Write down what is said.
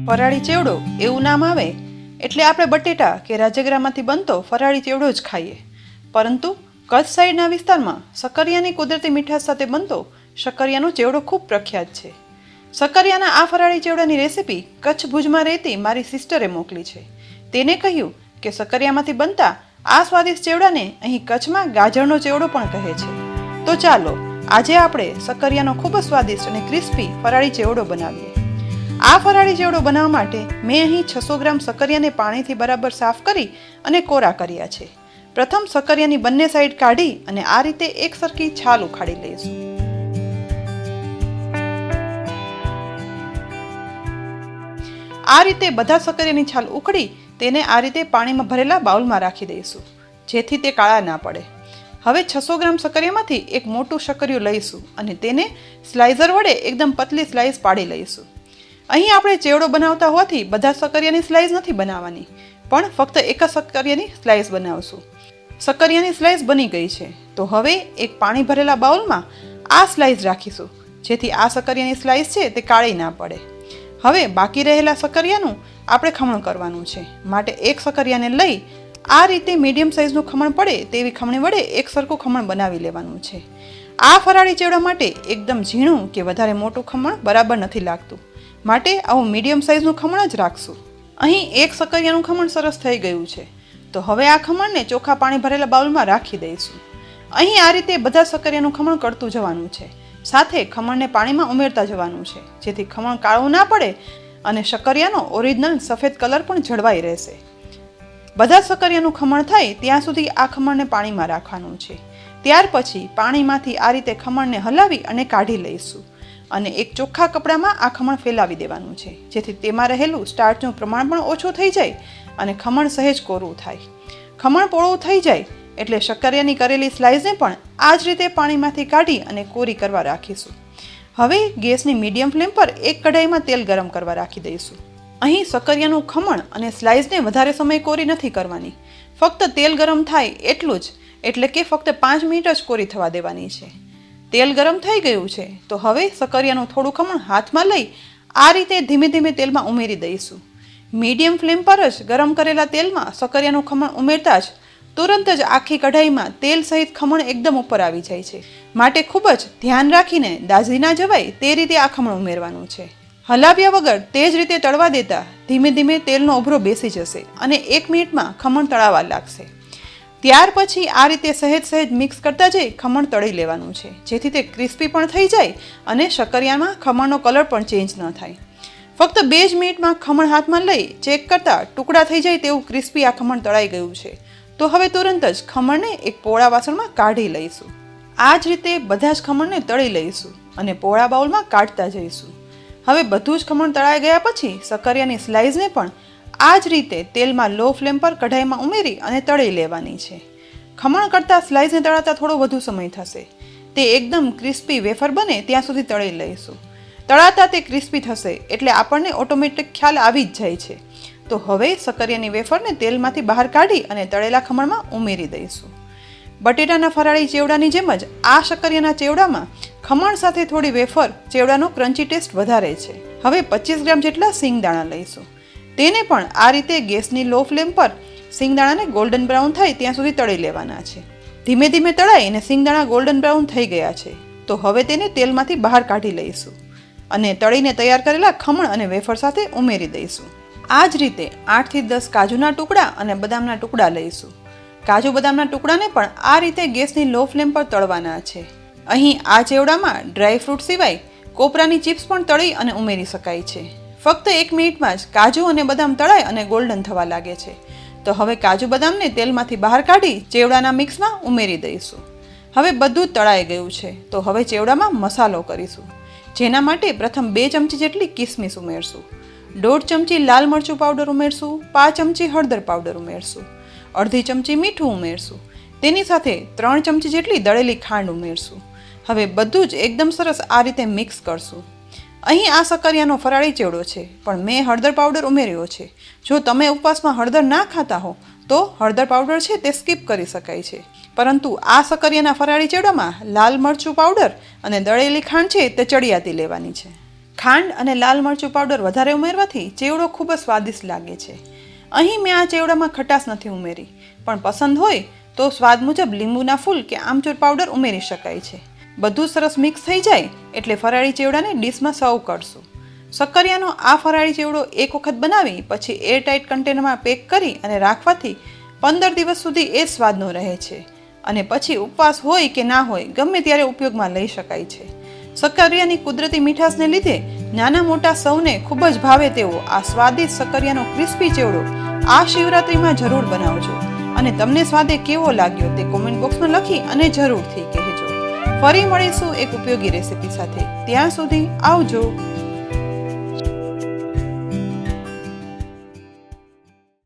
ફરાળી ચેવડો એવું નામ આવે એટલે આપણે બટેટા કે રાજગરામાંથી બનતો ફરાળી ચેવડો જ ખાઈએ, પરંતુ કચ્છ સાઈડના વિસ્તારમાં શક્કરિયાની કુદરતી મીઠાશ સાથે બનતો શક્કરિયાનો ચેવડો ખૂબ પ્રખ્યાત છે. શક્કરિયાના આ ફરાળી ચેવડાની રેસીપી કચ્છ ભુજમાં રહેતી મારી સિસ્ટરે મોકલી છે. તેને કહ્યું કે શક્કરિયામાંથી બનતા આ સ્વાદિષ્ટ ચેવડાને અહીં કચ્છમાં ગાજરનો ચેવડો પણ કહે છે. તો ચાલો આજે આપણે શક્કરિયાનો ખૂબ જ સ્વાદિષ્ટ અને ક્રિસ્પી ફરાળી ચેવડો બનાવીએ. આ ફરાળી ચેવડો બનાવવા માટે મેં અહીં 600 ગ્રામ શક્કરિયાને પાણીથી બરાબર સાફ કરી અને કોરા કર્યા છે. પ્રથમ શક્કરિયાની બંને સાઈડ કાઢી અને આ રીતે એક સરખી છાલ ઉખાડી લઈશું. આ રીતે બધા શક્કરિયાની છાલ ઉખડી તેને આ રીતે પાણીમાં ભરેલા બાઉલમાં રાખી દઈશું, જેથી તે કાળા ના પડે. હવે 600 ગ્રામ શક્કરિયામાંથી એક મોટું શક્કરિયું લઈશું અને તેને સ્લાઇસર વડે એકદમ પતલી સ્લાઇસ પાડી લઈશું. અહીં આપણે ચેવડો બનાવતા હોવાથી બધા શક્કરિયાની સ્લાઇસ નથી બનાવવાની, પણ ફક્ત એક જ શક્કરિયાની સ્લાઇસ બનાવશું. શક્કરિયાની સ્લાઇસ બની ગઈ છે, તો હવે એક પાણી ભરેલા બાઉલમાં આ સ્લાઇસ રાખીશું, જેથી આ શક્કરિયાની સ્લાઇસ છે તે કાળી ના પડે. હવે બાકી રહેલા શક્કરિયાનું આપણે ખમણ કરવાનું છે, માટે એક શક્કરિયાને લઈ આ રીતે મીડિયમ સાઇઝનું ખમણ પડે તેવી ખમણી વડે એક સરખું ખમણ બનાવી લેવાનું છે. આ ફરાળી ચેવડા માટે એકદમ ઝીણું કે વધારે મોટું ખમણ બરાબર નથી લાગતું, માટે આવું મીડિયમ સાઇઝનું ખમણ જ રાખશું. અહીં એક શક્કરિયાનું ખમણ સરસ થઈ ગયું છે, તો હવે આ ખમણને ચોખ્ખા પાણી ભરેલા બાઉલમાં રાખી દઈશું. અહીં આ રીતે બધા શક્કરિયાનું ખમણ કરતું જવાનું છે, સાથે ખમણને પાણીમાં ઉમેરતા જવાનું છે, જેથી ખમણ કાળું ના પડે અને શક્કરિયાનો ઓરિજિનલ સફેદ કલર પણ જળવાઈ રહેશે. બધા શક્કરિયાનું ખમણ થાય ત્યાં સુધી આ ખમણને પાણીમાં રાખવાનું છે. ત્યાર પછી પાણીમાંથી આ રીતે ખમણને હલાવી અને કાઢી લઈશું અને એક ચોખ્ખા કપડામાં આ ખમણ ફેલાવી દેવાનું છે, જેથી તેમાં રહેલું સ્ટાર્ચનું પ્રમાણ પણ ઓછું થઈ જાય અને ખમણ સહેજ કોરું થાય. ખમણ પોળું થઈ જાય એટલે શક્કરિયાની કરેલી સ્લાઇસને પણ આ જ રીતે પાણીમાંથી કાઢી અને કોરી કરવા રાખીશું. હવે ગેસની મીડિયમ ફ્લેમ પર એક કઢાઈમાં તેલ ગરમ કરવા રાખી દઈશું. અહીં શક્કરિયાનું ખમણ અને સ્લાઇસને વધારે સમય કોરી નથી કરવાની, ફક્ત તેલ ગરમ થાય એટલું જ, એટલે કે ફક્ત 5 મિનિટ જ કોરી થવા દેવાની છે. તેલ ગરમ થઈ ગયું છે, તો હવે શક્કરિયાનું થોડું ખમણ હાથમાં લઈ આ રીતે ધીમે ધીમે તેલમાં ઉમેરી દઈશું. મીડિયમ ફ્લેમ પર જ ગરમ કરેલા તેલમાં શક્કરિયાનું ખમણ ઉમેરતા જ તુરંત જ આખી કઢાઈમાં તેલ સહિત ખમણ એકદમ ઉપર આવી જાય છે, માટે ખૂબ જ ધ્યાન રાખીને દાઝી ના જવાય તે રીતે આ ખમણ ઉમેરવાનું છે. હલાવ્યા વગર તે જ રીતે તળવા દેતા ધીમે ધીમે તેલનો ઉભરો બેસી જશે અને 1 મિનિટમાં ખમણ તળાવા લાગશે. ત્યાર પછી આ રીતે સહેજ સહેજ મિક્સ કરતા જઈ ખમણ તળી લેવાનું છે, જેથી તે ક્રિસ્પી પણ થઈ જાય અને શક્કરિયામાં ખમણનો કલર પણ ચેન્જ ન થાય. ફક્ત 2 જ મિનિટમાં ખમણ હાથમાં લઈ ચેક કરતા ટુકડા થઈ જાય તેવું ક્રિસ્પી આ ખમણ તળાઈ ગયું છે, તો હવે તુરંત જ ખમણને એક પોળા વાસણમાં કાઢી લઈશું. આ જ રીતે બધા જ ખમણને તળી લઈશું અને પોળા બાઉલમાં કાઢતા જઈશું. હવે બધું જ ખમણ તળાઈ ગયા પછી શક્કરિયાની સ્લાઇસને પણ આ જ રીતે તેલમાં લો ફ્લેમ પર કઢાઈમાં ઉમેરી અને તળી લેવાની છે. ખમણ કરતાં સ્લાઇસને તળાતા થોડો વધુ સમય થશે. તે એકદમ ક્રિસ્પી વેફર બને ત્યાં સુધી તળી લઈશું. તળાતા તે ક્રિસ્પી થશે એટલે આપણને ઓટોમેટિક ખ્યાલ આવી જ જાય છે. તો હવે શક્કરિયાની વેફરને તેલમાંથી બહાર કાઢી અને તળેલા ખમણમાં ઉમેરી દઈશું. બટેટાના ફરાળી ચેવડાની જેમ જ આ શક્કરિયાના ચેવડામાં ખમણ સાથે થોડી વેફર ચેવડાનો ક્રન્ચી ટેસ્ટ વધારે છે. હવે 25 ગ્રામ જેટલા સિંગદાણા લઈશું. તેને પણ આ રીતે ગેસની લો ફ્લેમ પર સિંગદાણાને ગોલ્ડન બ્રાઉન થાય ત્યાં સુધી તળી લેવાના છે. ધીમે ધીમે તળાઈ અને સિંગદાણા ગોલ્ડન બ્રાઉન થઈ ગયા છે, તો હવે તેને તેલમાંથી બહાર કાઢી લઈશું અને તળીને તૈયાર કરેલા ખમણ અને વેફર સાથે ઉમેરી દઈશું. આ જ રીતે 8 થી 10 કાજુના ટુકડા અને બદામના ટુકડા લઈશું. કાજુ બદામના ટુકડાને પણ આ રીતે ગેસની લો ફ્લેમ પર તળવાના છે. અહીં આ ચેવડામાં ડ્રાય ફ્રૂટ સિવાય કોપરાની ચિપ્સ પણ તળી અને ઉમેરી શકાય છે. ફક્ત 1 મિનિટમાં જ કાજુ અને બદામ તળાય અને ગોલ્ડન થવા લાગે છે, તો હવે કાજુ બદામને તેલમાંથી બહાર કાઢી ચેવડાના મિક્સમાં ઉમેરી દઈશું. હવે બધું જ તળાઈ ગયું છે, તો હવે ચેવડામાં મસાલો કરીશું, જેના માટે પ્રથમ 2 ચમચી જેટલી કિસમિસ ઉમેરશું, 1.5 ચમચી લાલ મરચું પાવડર ઉમેરશું, 5 ચમચી હળદર પાવડર ઉમેરશું, અડધી ચમચી મીઠું ઉમેરશું, તેની સાથે 3 ચમચી જેટલી દળેલી ખાંડ ઉમેરશું. હવે બધું જ એકદમ સરસ આ રીતે મિક્સ કરશું. અહીં આ શક્કરિયાનો ફરાળી ચેવડો છે, પણ મેં હળદર પાવડર ઉમેર્યો છે. જો તમે ઉપવાસમાં હળદર ના ખાતા હો તો હળદર પાવડર છે તે સ્કીપ કરી શકાય છે, પરંતુ આ શક્કરિયાના ફરાળી ચેવડામાં લાલ મરચું પાવડર અને દળેલી ખાંડ છે તે ચડિયાતી લેવાની છે. ખાંડ અને લાલ મરચું પાવડર વધારે ઉમેરવાથી ચેવડો ખૂબ જ સ્વાદિષ્ટ લાગે છે. અહીં મેં આ ચેવડામાં ખટાશ નથી ઉમેરી, પણ પસંદ હોય તો સ્વાદ મુજબ લીંબુના ફૂલ કે આમચૂર પાવડર ઉમેરી શકાય છે. બધું સરસ મિક્સ થઈ જાય એટલે ફરાળી ચેવડાને ડીશમાં સર્વ કરશું. શક્કરિયાનો આ ફરાળી ચેવડો એક વખત બનાવી પછી એરટાઇટ કન્ટેનરમાં પેક કરી અને રાખવાથી 15 દિવસ સુધી એ જ સ્વાદનો રહે છે અને પછી ઉપવાસ હોય કે ના હોય ગમે ત્યારે ઉપયોગમાં લઈ શકાય છે. શક્કરિયાની કુદરતી મીઠાશને લીધે નાના મોટા સૌને ખૂબ જ ભાવે તેવો આ સ્વાદિષ્ટ શક્કરિયાનો ક્રિસ્પી ચેવડો આ શિવરાત્રિમાં જરૂર બનાવજો અને તમને સ્વાદે કેવો લાગ્યો તે કોમેન્ટ બોક્સમાં લખી અને જરૂરથી કહેજો. ફરી મળીશું એક ઉપયોગી રેસીપી સાથે. ત્યાં સુધી આવજો.